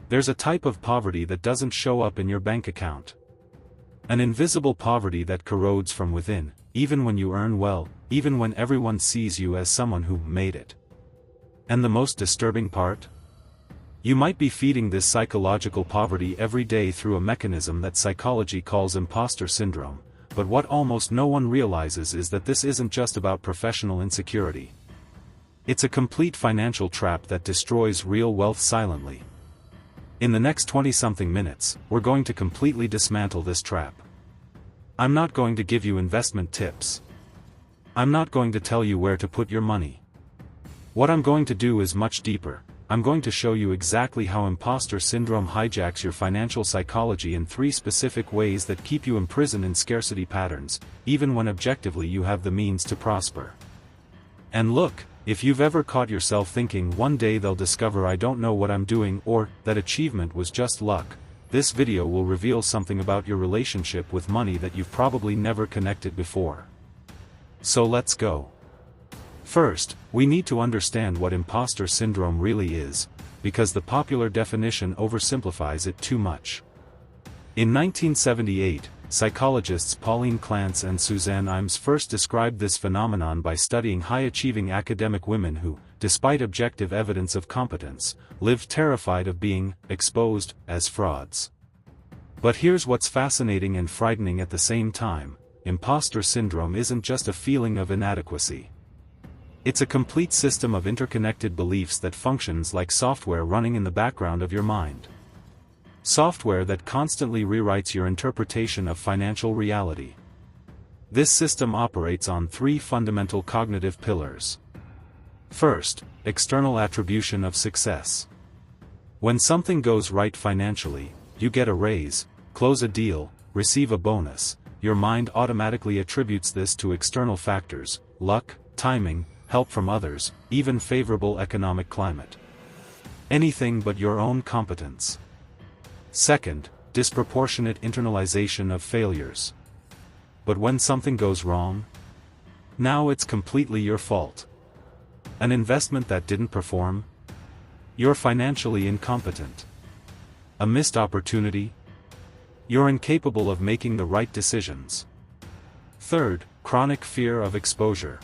There's a type of poverty that doesn't show up in your bank account. An invisible poverty that corrodes from within, even when you earn well, even when everyone sees you as someone who made it. And the most disturbing part? You might be feeding this psychological poverty every day through a mechanism that psychology calls imposter syndrome, but what almost no one realizes is that this isn't just about professional insecurity. It's a complete financial trap that destroys real wealth silently. In the next 20-something minutes, we're going to completely dismantle this trap. I'm not going to give you investment tips. I'm not going to tell you where to put your money. What I'm going to do is much deeper. I'm going to show you exactly how imposter syndrome hijacks your financial psychology in 3 specific ways that keep you imprisoned in scarcity patterns, even when objectively you have the means to prosper. And look, if you've ever caught yourself thinking one day they'll discover I don't know what I'm doing or that achievement was just luck, this video will reveal something about your relationship with money that you've probably never connected before. So let's go. First, we need to understand what imposter syndrome really is, because the popular definition oversimplifies it too much. In 1978, psychologists Pauline Clance and Suzanne Imes first described this phenomenon by studying high-achieving academic women who, despite objective evidence of competence, lived terrified of being exposed as frauds. But here's what's fascinating and frightening at the same time: imposter syndrome isn't just a feeling of inadequacy. It's a complete system of interconnected beliefs that functions like software running in the background of your mind. Software that constantly rewrites your interpretation of financial reality. This system operates on 3 fundamental cognitive pillars. First, external attribution of success. When something goes right financially, you get a raise, close a deal, receive a bonus, your mind automatically attributes this to external factors: luck, timing, help from others, even favorable economic climate. Anything but your own competence. Second, disproportionate internalization of failures. But when something goes wrong, now it's completely your fault. An investment that didn't perform? You're financially incompetent. A missed opportunity? You're incapable of making the right decisions. Third, chronic fear of exposure.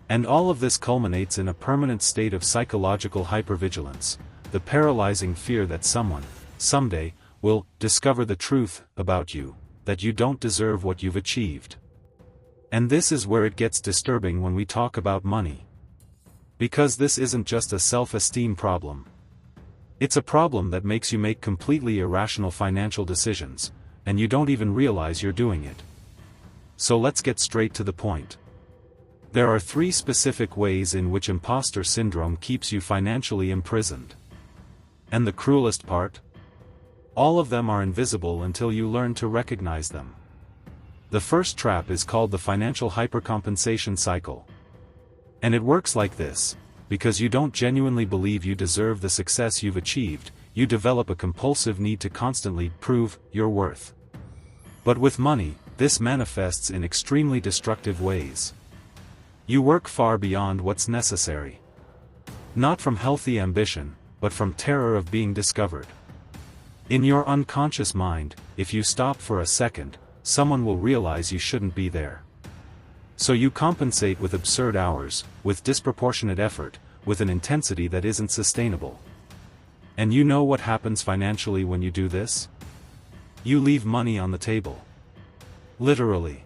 And all of this culminates in a permanent state of psychological hypervigilance, the paralyzing fear that someone, someday, will discover the truth about you, that you don't deserve what you've achieved. And this is where it gets disturbing when we talk about money. Because this isn't just a self-esteem problem. It's a problem that makes you make completely irrational financial decisions, and you don't even realize you're doing it. So let's get straight to the point. There are 3 specific ways in which imposter syndrome keeps you financially imprisoned. And the cruelest part? All of them are invisible until you learn to recognize them. The first trap is called the financial hypercompensation cycle. And it works like this: because you don't genuinely believe you deserve the success you've achieved, you develop a compulsive need to constantly prove your worth. But with money, this manifests in extremely destructive ways. You work far beyond what's necessary. Not from healthy ambition, but from terror of being discovered. In your unconscious mind, if you stop for a second, someone will realize you shouldn't be there. So you compensate with absurd hours, with disproportionate effort, with an intensity that isn't sustainable. And you know what happens financially when you do this? You leave money on the table. Literally.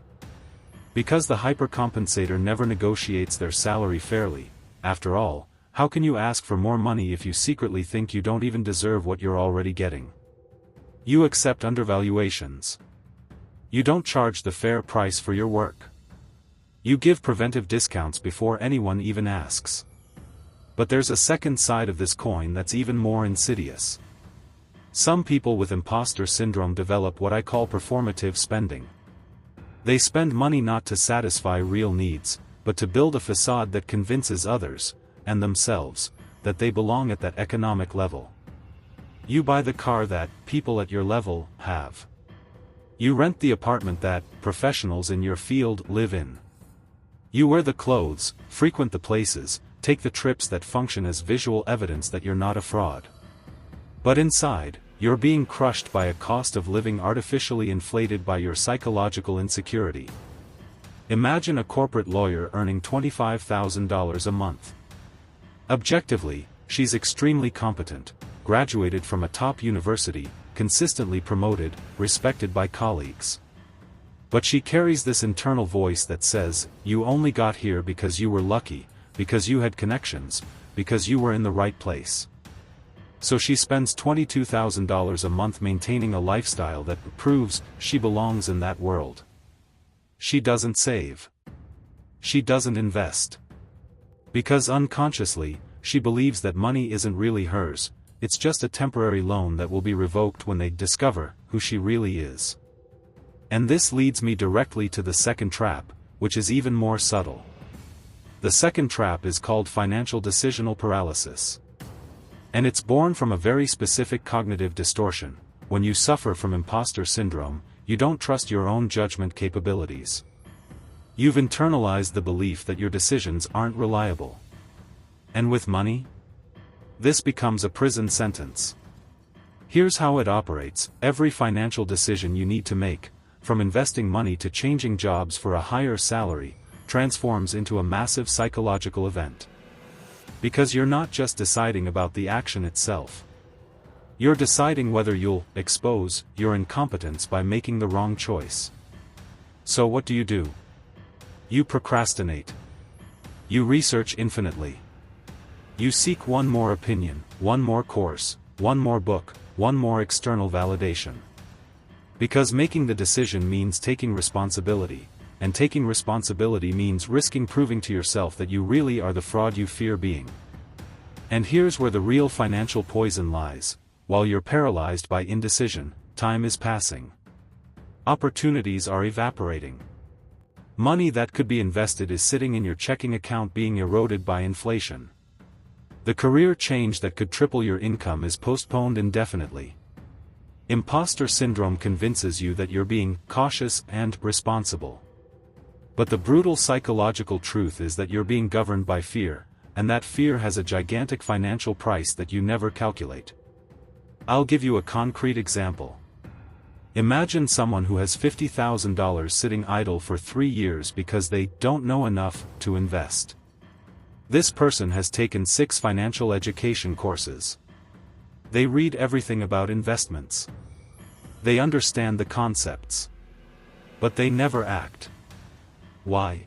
Because the hypercompensator never negotiates their salary fairly. After all, how can you ask for more money if you secretly think you don't even deserve what you're already getting? You accept undervaluations. You don't charge the fair price for your work. You give preventive discounts before anyone even asks. But there's a second side of this coin that's even more insidious. Some people with imposter syndrome develop what I call performative spending. They spend money not to satisfy real needs, but to build a facade that convinces others, and themselves, that they belong at that economic level. You buy the car that people at your level have. You rent the apartment that professionals in your field live in. You wear the clothes, frequent the places, take the trips that function as visual evidence that you're not a fraud. But inside, you're being crushed by a cost of living artificially inflated by your psychological insecurity. Imagine a corporate lawyer earning $25,000 a month. Objectively, she's extremely competent, graduated from a top university, consistently promoted, respected by colleagues. But she carries this internal voice that says, you only got here because you were lucky, because you had connections, because you were in the right place. So she spends $22,000 a month maintaining a lifestyle that proves she belongs in that world. She doesn't save. She doesn't invest. Because unconsciously, she believes that money isn't really hers, it's just a temporary loan that will be revoked when they discover who she really is. And this leads me directly to the second trap, which is even more subtle. The second trap is called financial decisional paralysis. And it's born from a very specific cognitive distortion. When you suffer from imposter syndrome, you don't trust your own judgment capabilities. You've internalized the belief that your decisions aren't reliable. And with money? This becomes a prison sentence. Here's how it operates: every financial decision you need to make, from investing money to changing jobs for a higher salary, transforms into a massive psychological event. Because you're not just deciding about the action itself. You're deciding whether you'll expose your incompetence by making the wrong choice. So what do? You procrastinate. You research infinitely. You seek one more opinion, one more course, one more book, one more external validation. Because making the decision means taking responsibility, and taking responsibility means risking proving to yourself that you really are the fraud you fear being. And here's where the real financial poison lies: while you're paralyzed by indecision, time is passing. Opportunities are evaporating. Money that could be invested is sitting in your checking account being eroded by inflation. The career change that could triple your income is postponed indefinitely. Imposter syndrome convinces you that you're being cautious and responsible. But the brutal psychological truth is that you're being governed by fear, and that fear has a gigantic financial price that you never calculate. I'll give you a concrete example. Imagine someone who has $50,000 sitting idle for 3 years because they don't know enough to invest. This person has taken 6 financial education courses. They read everything about investments. They understand the concepts. But they never act. Why?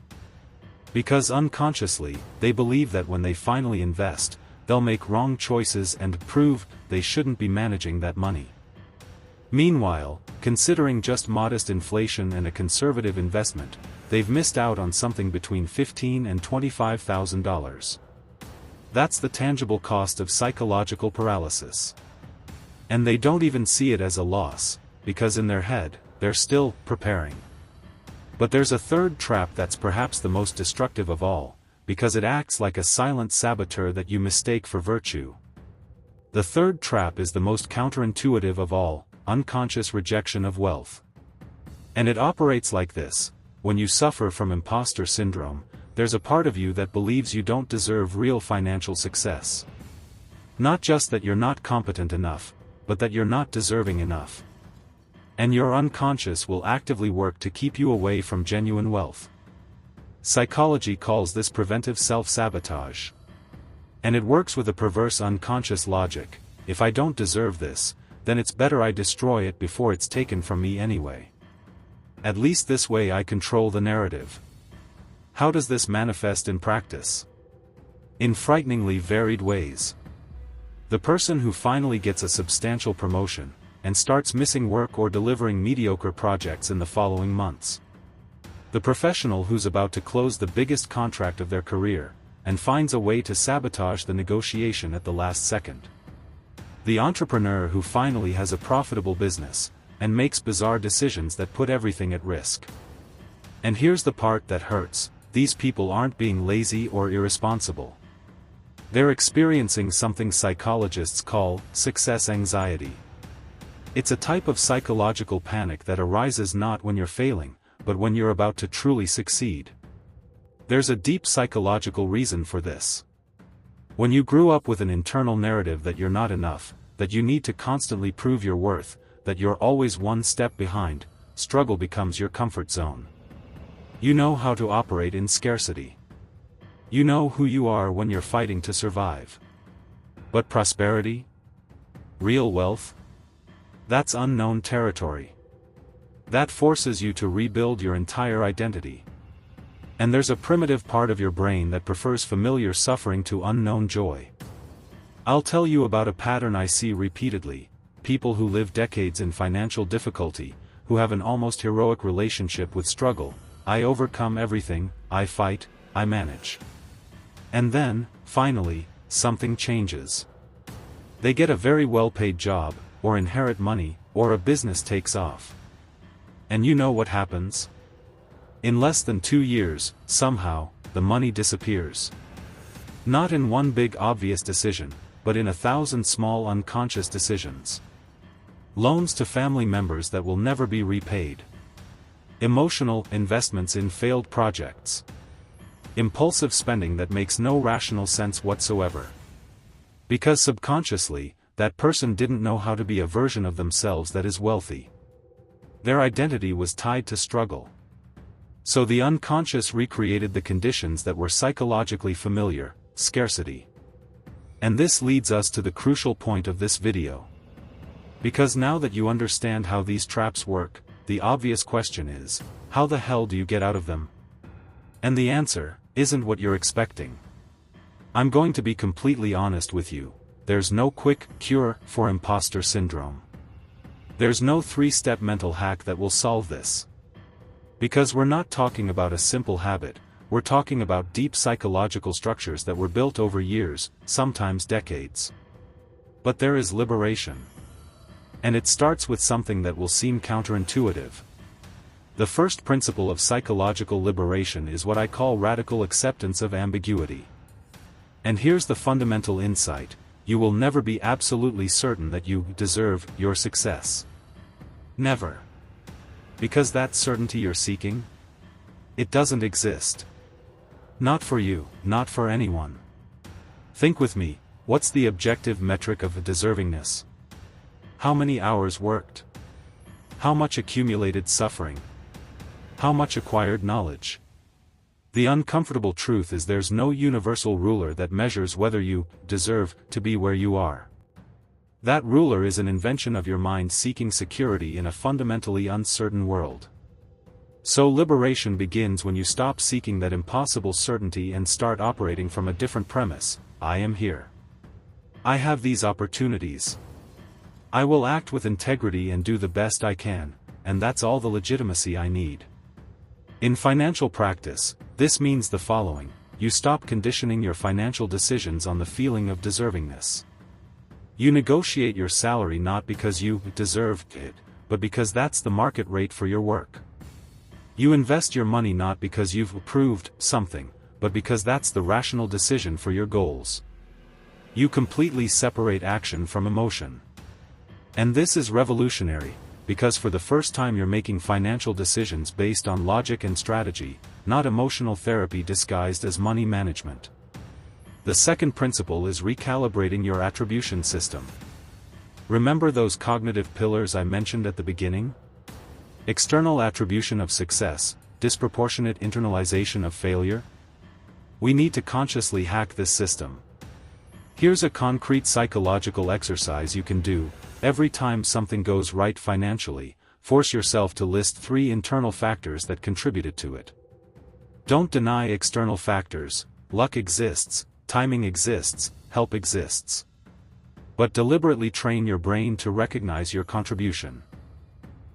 Because unconsciously, they believe that when they finally invest, they'll make wrong choices and prove they shouldn't be managing that money. Meanwhile, considering just modest inflation and a conservative investment, they've missed out on something between $15,000 and $25,000. That's the tangible cost of psychological paralysis. And they don't even see it as a loss, because in their head, they're still preparing. But there's a third trap that's perhaps the most destructive of all, because it acts like a silent saboteur that you mistake for virtue. The third trap is the most counterintuitive of all: unconscious rejection of wealth. And it operates like this: when you suffer from imposter syndrome, there's a part of you that believes you don't deserve real financial success. Not just that you're not competent enough, but that you're not deserving enough. And your unconscious will actively work to keep you away from genuine wealth. Psychology calls this preventive self-sabotage. And it works with a perverse unconscious logic: if I don't deserve this, then it's better I destroy it before it's taken from me anyway. At least this way I control the narrative. How does this manifest in practice? In frighteningly varied ways. The person who finally gets a substantial promotion, and starts missing work or delivering mediocre projects in the following months. The professional who's about to close the biggest contract of their career, and finds a way to sabotage the negotiation at the last second. The entrepreneur who finally has a profitable business, and makes bizarre decisions that put everything at risk. And here's the part that hurts: these people aren't being lazy or irresponsible. They're experiencing something psychologists call success anxiety. It's a type of psychological panic that arises not when you're failing, but when you're about to truly succeed. There's a deep psychological reason for this. When you grew up with an internal narrative that you're not enough, that you need to constantly prove your worth, that you're always one step behind, struggle becomes your comfort zone. You know how to operate in scarcity. You know who you are when you're fighting to survive. But prosperity? Real wealth? That's unknown territory. That forces you to rebuild your entire identity. And there's a primitive part of your brain that prefers familiar suffering to unknown joy. I'll tell you about a pattern I see repeatedly: people who live decades in financial difficulty, who have an almost heroic relationship with struggle. I overcome everything, I fight, I manage. And then, finally, something changes. They get a very well-paid job, or inherit money, or a business takes off. And you know what happens? In less than 2 years, somehow, the money disappears. Not in one big obvious decision, but in 1,000 small unconscious decisions. Loans to family members that will never be repaid. Emotional investments in failed projects. Impulsive spending that makes no rational sense whatsoever. Because subconsciously, that person didn't know how to be a version of themselves that is wealthy. Their identity was tied to struggle. So the unconscious recreated the conditions that were psychologically familiar: scarcity. And this leads us to the crucial point of this video. Because now that you understand how these traps work, the obvious question is, how the hell do you get out of them? And the answer isn't what you're expecting. I'm going to be completely honest with you: there's no quick cure for imposter syndrome. There's no 3-step mental hack that will solve this. Because we're not talking about a simple habit, we're talking about deep psychological structures that were built over years, sometimes decades. But there is liberation. And it starts with something that will seem counterintuitive. The first principle of psychological liberation is what I call radical acceptance of ambiguity. And here's the fundamental insight: you will never be absolutely certain that you deserve your success. Never. Because that certainty you're seeking? It doesn't exist. Not for you, not for anyone. Think with me: what's the objective metric of deservingness? How many hours worked? How much accumulated suffering? How much acquired knowledge? The uncomfortable truth is there's no universal ruler that measures whether you deserve to be where you are. That ruler is an invention of your mind seeking security in a fundamentally uncertain world. So liberation begins when you stop seeking that impossible certainty and start operating from a different premise: I am here. I have these opportunities. I will act with integrity and do the best I can, and that's all the legitimacy I need. In financial practice, this means the following: you stop conditioning your financial decisions on the feeling of deservingness. You negotiate your salary not because you deserve it, but because that's the market rate for your work. You invest your money not because you've proved something, but because that's the rational decision for your goals. You completely separate action from emotion. And this is revolutionary, because for the first time you're making financial decisions based on logic and strategy, not emotional therapy disguised as money management. The second principle is recalibrating your attribution system. Remember those cognitive pillars I mentioned at the beginning? External attribution of success, disproportionate internalization of failure. We need to consciously hack this system. Here's a concrete psychological exercise you can do: every time something goes right financially, force yourself to list 3 internal factors that contributed to it. Don't deny external factors: luck exists, timing exists, help exists. But deliberately train your brain to recognize your contribution.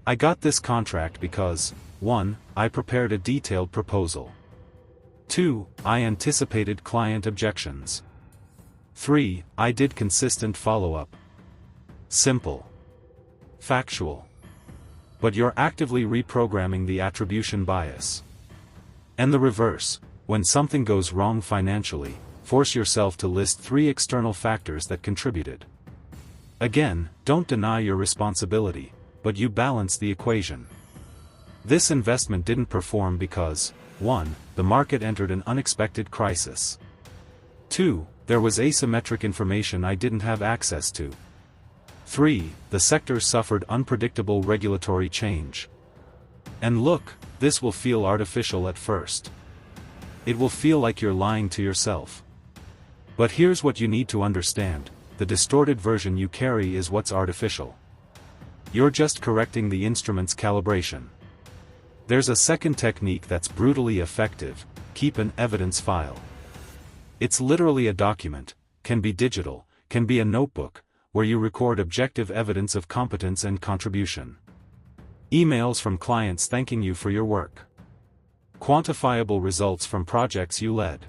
I got this contract because 1. I prepared a detailed proposal. 2. I anticipated client objections. 3. I did consistent follow-up. Simple. Factual. But you're actively reprogramming the attribution bias. And the reverse: when something goes wrong financially, force yourself to list 3 external factors that contributed. Again, don't deny your responsibility, but you balance the equation. This investment didn't perform because 1. The market entered an unexpected crisis. 2. There was asymmetric information I didn't have access to. 3. The sector suffered unpredictable regulatory change. And look, this will feel artificial at first. It will feel like you're lying to yourself. But here's what you need to understand: the distorted version you carry is what's artificial. You're just correcting the instrument's calibration. There's a second technique that's brutally effective: keep an evidence file. It's literally a document, can be digital, can be a notebook, where you record objective evidence of competence and contribution. Emails from clients thanking you for your work. Quantifiable results from projects you led.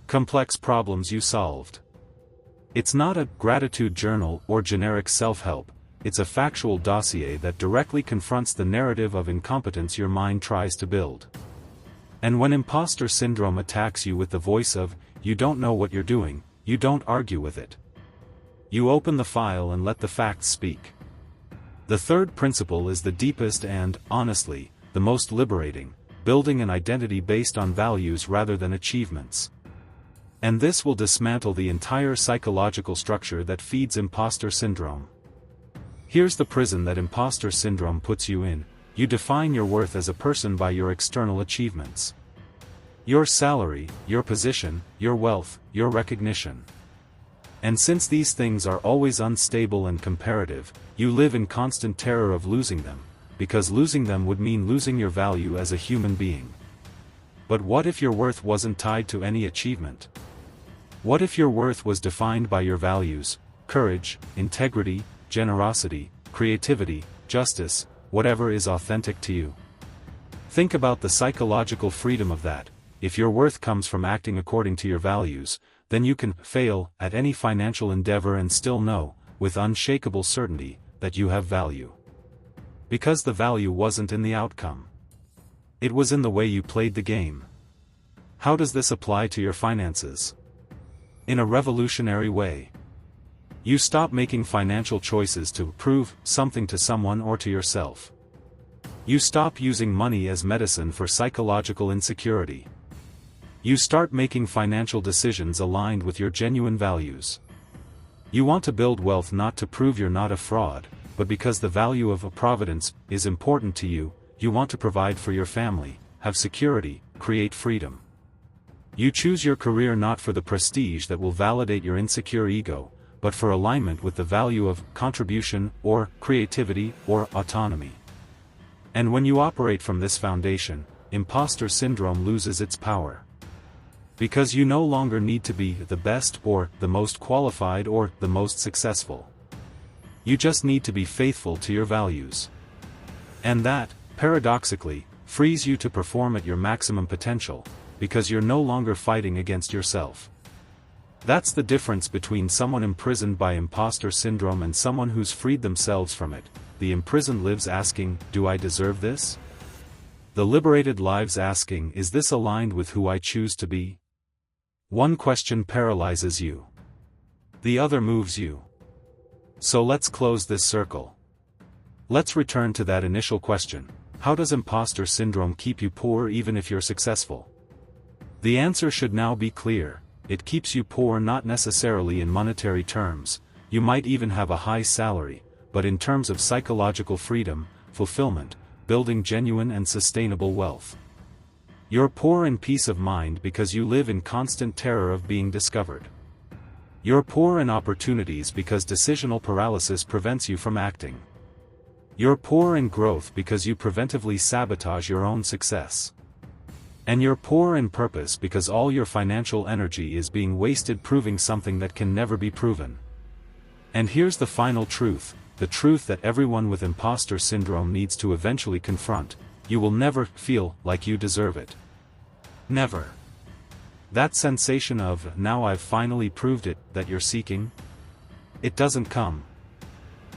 Complex problems you solved. It's not a gratitude journal or generic self-help, it's a factual dossier that directly confronts the narrative of incompetence your mind tries to build. And when imposter syndrome attacks you with the voice of, "You don't know what you're doing," you don't argue with it. You open the file and let the facts speak. The third principle is the deepest and, honestly, the most liberating: building an identity based on values rather than achievements. And this will dismantle the entire psychological structure that feeds imposter syndrome. Here's the prison that imposter syndrome puts you in: you define your worth as a person by your external achievements. Your salary, your position, your wealth, your recognition. And since these things are always unstable and comparative, you live in constant terror of losing them, because losing them would mean losing your value as a human being. But what if your worth wasn't tied to any achievement? What if your worth was defined by your values: courage, integrity, generosity, creativity, justice, whatever is authentic to you? Think about the psychological freedom of that. If your worth comes from acting according to your values, then you can fail at any financial endeavor and still know, with unshakable certainty, that you have value. Because the value wasn't in the outcome. It was in the way you played the game. How does this apply to your finances? In a revolutionary way. You stop making financial choices to prove something to someone or to yourself. You stop using money as medicine for psychological insecurity. You start making financial decisions aligned with your genuine values. You want to build wealth not to prove you're not a fraud, but because the value of a providence is important to you. You want to provide for your family, have security, create freedom. You choose your career not for the prestige that will validate your insecure ego, but for alignment with the value of contribution, or creativity, or autonomy. And when you operate from this foundation, imposter syndrome loses its power. Because you no longer need to be the best or the most qualified or the most successful. You just need to be faithful to your values. And that, paradoxically, frees you to perform at your maximum potential, because you're no longer fighting against yourself. That's the difference between someone imprisoned by imposter syndrome and someone who's freed themselves from it. The imprisoned lives asking, "Do I deserve this?" The liberated lives asking, "Is this aligned with who I choose to be?" One question paralyzes you. The other moves you. So let's close this circle. Let's return to that initial question: how does imposter syndrome keep you poor even if you're successful? The answer should now be clear: it keeps you poor not necessarily in monetary terms, you might even have a high salary, but in terms of psychological freedom, fulfillment, building genuine and sustainable wealth. You're poor in peace of mind because you live in constant terror of being discovered. You're poor in opportunities because decisional paralysis prevents you from acting. You're poor in growth because you preventively sabotage your own success. And you're poor in purpose because all your financial energy is being wasted proving something that can never be proven. And here's the final truth, the truth that everyone with imposter syndrome needs to eventually confront: you will never feel like you deserve it. Never. That sensation of, "Now I've finally proved it," that you're seeking? It doesn't come.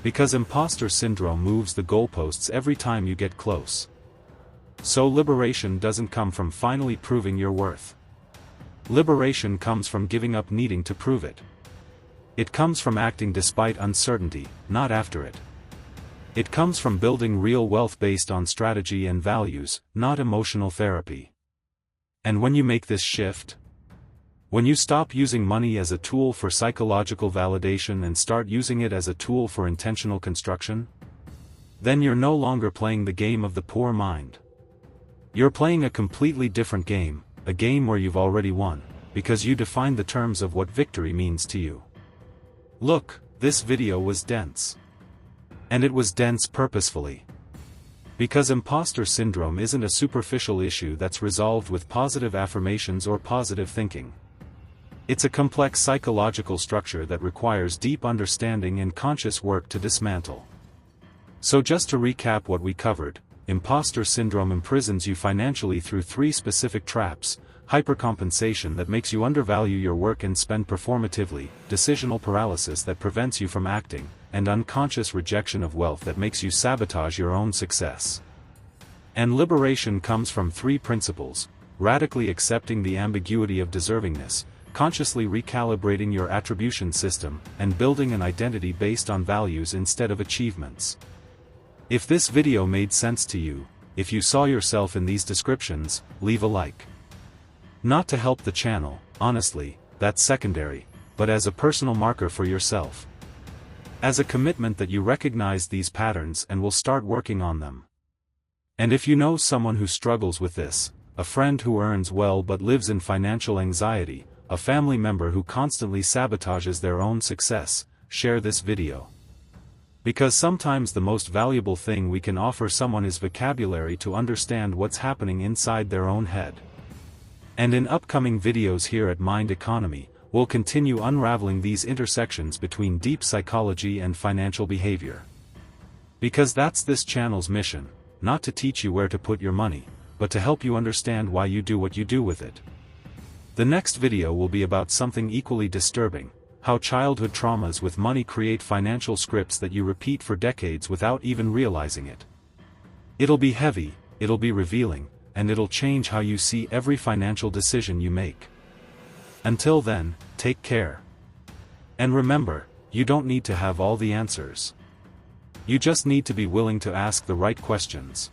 Because imposter syndrome moves the goalposts every time you get close. So liberation doesn't come from finally proving your worth. Liberation comes from giving up needing to prove it. It comes from acting despite uncertainty, not after it. It comes from building real wealth based on strategy and values, not emotional therapy. And when you make this shift, When you stop using money as a tool for psychological validation and start using it as a tool for intentional construction, then you're no longer playing the game of the poor mind. You're playing a completely different game, a game where you've already won, because you defined the terms of what victory means to you. Look, this video was dense. And it was dense purposefully. Because imposter syndrome isn't a superficial issue that's resolved with positive affirmations or positive thinking. It's a complex psychological structure that requires deep understanding and conscious work to dismantle. So just to recap what we covered, imposter syndrome imprisons you financially through 3 specific traps: hypercompensation that makes you undervalue your work and spend performatively, decisional paralysis that prevents you from acting, and unconscious rejection of wealth that makes you sabotage your own success. And liberation comes from 3 principles: radically accepting the ambiguity of deservingness, consciously recalibrating your attribution system, and building an identity based on values instead of achievements. If this video made sense to you, if you saw yourself in these descriptions, leave a like. Not to help the channel, honestly, that's secondary, but as a personal marker for yourself. As a commitment that you recognize these patterns and will start working on them. And if you know someone who struggles with this, a friend who earns well but lives in financial anxiety, a family member who constantly sabotages their own success, share this video. Because sometimes the most valuable thing we can offer someone is vocabulary to understand what's happening inside their own head. And in upcoming videos here at Mind Economy, we'll continue unraveling these intersections between deep psychology and financial behavior. Because that's this channel's mission, not to teach you where to put your money, but to help you understand why you do what you do with it. The next video will be about something equally disturbing: how childhood traumas with money create financial scripts that you repeat for decades without even realizing it. It'll be heavy, it'll be revealing, and it'll change how you see every financial decision you make. Until then, take care. And remember, you don't need to have all the answers. You just need to be willing to ask the right questions.